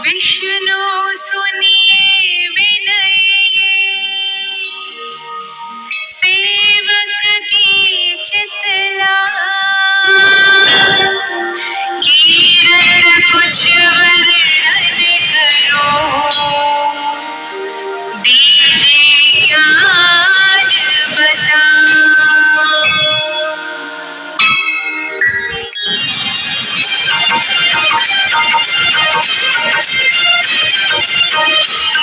विष्णु सुनिए विनय ये, सेवक की चितलाय। कीरत कुछ वर्णन करो, दीजिए ज्ञान बताओ।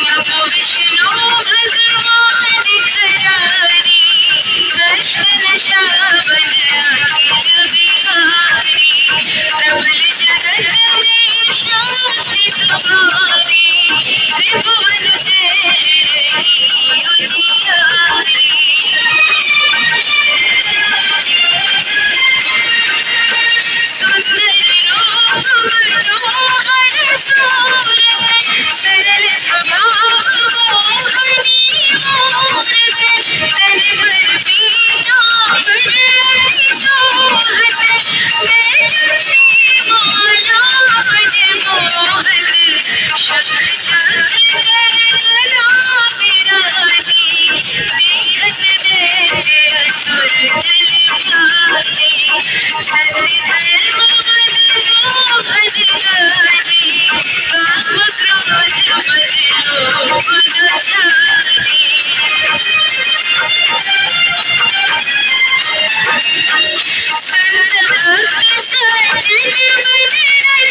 नमो विष्णु भगवान जितरारी, कष्ट नशावन अखिल बिहारी। प्रबल जगत में शक्ति तुम्हारी, त्रिभुवन जय जय उजियारी। सुंदर रूप मनोहर सूरत, सरल स्वभाव मोहनी मूरत। तन पर पीतांबर अति शोभत, बैजंती माला मनमोहक। शंख चक्र गदा विराजी, बिहत जय जय असुर दल साजी। सत्य धर्म बल शोभन गाजी, काम क्रोध मद लोभ न जाजी। संत भक्त सज्जन मनरंजन,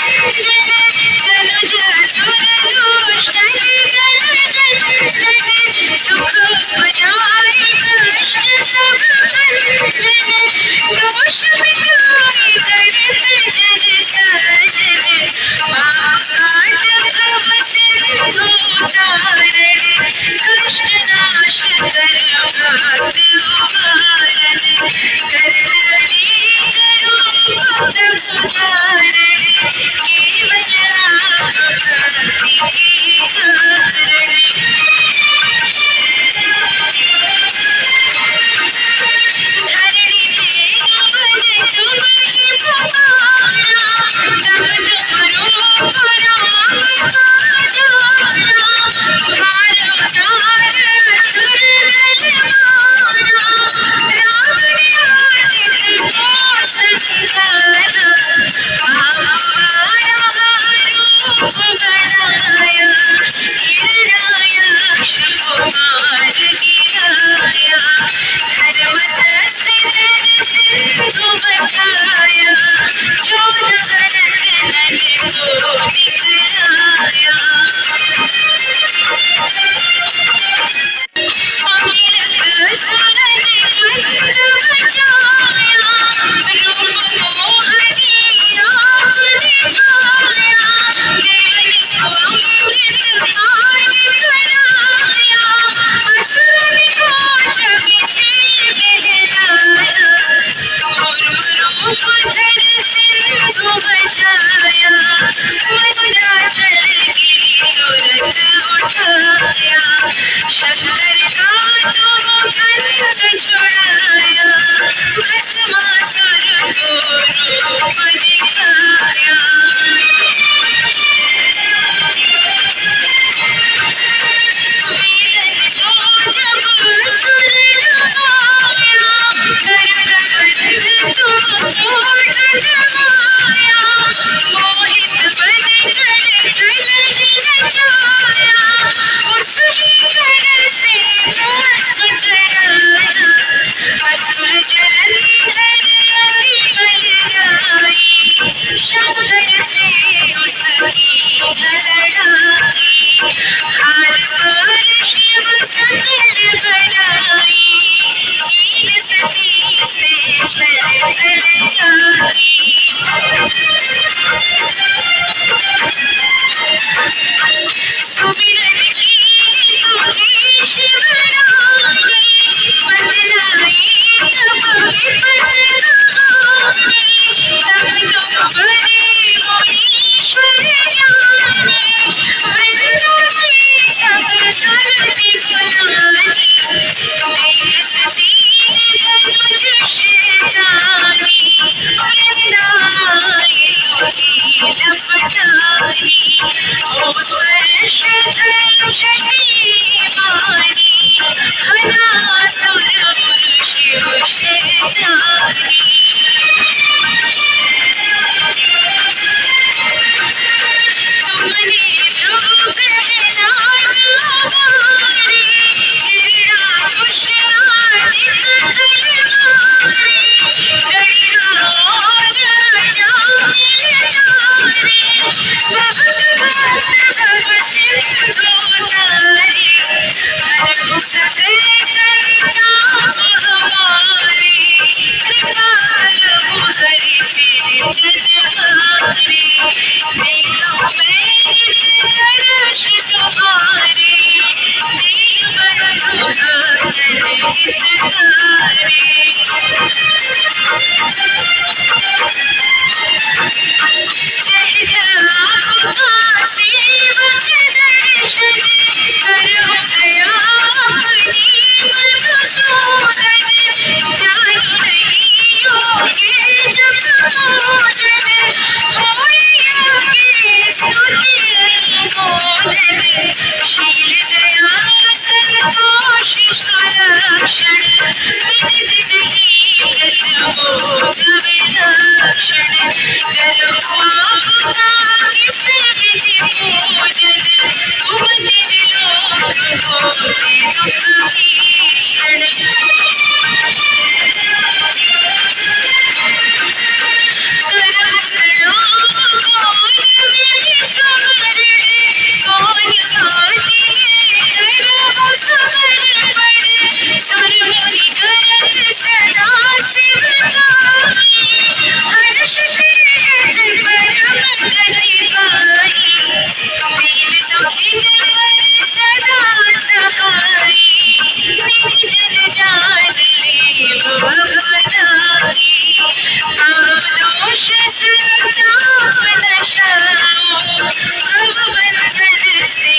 तनुज असुर दूषण जन। सुख उपजाय कष्ट सब भंजन, दोष मिटाय करत जग साजन। पाप काट भव सिंधु तारण, कष्ट नाश कर भक्त उबारन। करत अनेक रूप प्रभु धारण, केवल आप भक्ति के कारण। धरणी धेनु पद तुम जितवारा, तब तुम रूप राम पाजारा। भार उतार असुर दल मारा, रावण आदित को संहारा। आप माया रूप बनाया, हिरण्याक्ष को मार गिराया। धर्म दस जन सिंधु बचाया, जो नरक नर को दिखलाया। अमिरत सुरन कंठ बचाया, रूप मोहनी आप दिखाया। देवनी अमृत पान कराया, असुरन को जग से बहलाया। कूर्म रूप धर सिंधु बचाया, मंदराचल गिरि तुरत उठाया। शंकर का तुम कंठ छुड़ाया, भस्मासुर को रूप दिखाया। मिलन को जब असुर ढाया, कर प्रबंध तुम चोट लगाया। मोहित बन कर छल रचाया, उस ही छल से भस्म कराया। असुर जलंधर अति बलशाली, शंकर से उसकी लड़ाई। हार पार शिव सकल बड़ाई, कीन सती से छल जाई। सुमिरन की तुझे शिवरानी, बतलाई तब विपत कहानी। तब तुम बड़े मुनीश्वर ज्ञानी, वृंदा में सब सुरति गुणानी। देखत तेज धनुज शैतानी, वृंदा माए तुझे लपटाई ओ स्पर्श धर्म शक्ति मारी हना सुर शिव शेजारी तुमने जो पहना हमारी किरणा खुशहादित कलमारी लड़का और जामिल तारे बहुत भक्त भव सिंधु तारे हर सकल संताप हमारे कृपा प्रभु हरि सिर जनहारे देखो मैं नित दर्श तुम्हारे दीन बंधु भक्तन हितकारे चेहरा आपका सेवक दर्शन करो दया अपनी मधुसूदन जानो नहीं योग्य जब भोजन होए आगे स्तुति अनुमोदन शील दया संतोष सुलक्षण विनित नहीं व्रत मोक्ष विलक्षण करो आपका किस विधि पूजन तुम निर्लोक होते दुख भीषण करम प्रणाम कौन विधि समरण कौन बानी में करम समर्पण सुर मुनि करत सदा शिव गाई हर्ष तेज परम गति पाई दीन दुखिन पर सदा सहाई निज जन जान लेव अपनाई पाप दोष संताप नशाओ भव बंधन से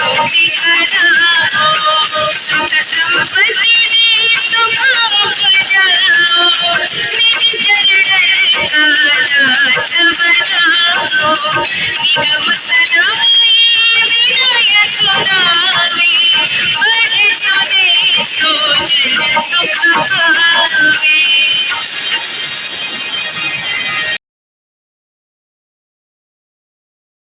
मुक्ति कराओ सुख संपत्ति दे सुख उपजाओ निज चरणन का दास बनाओ निगम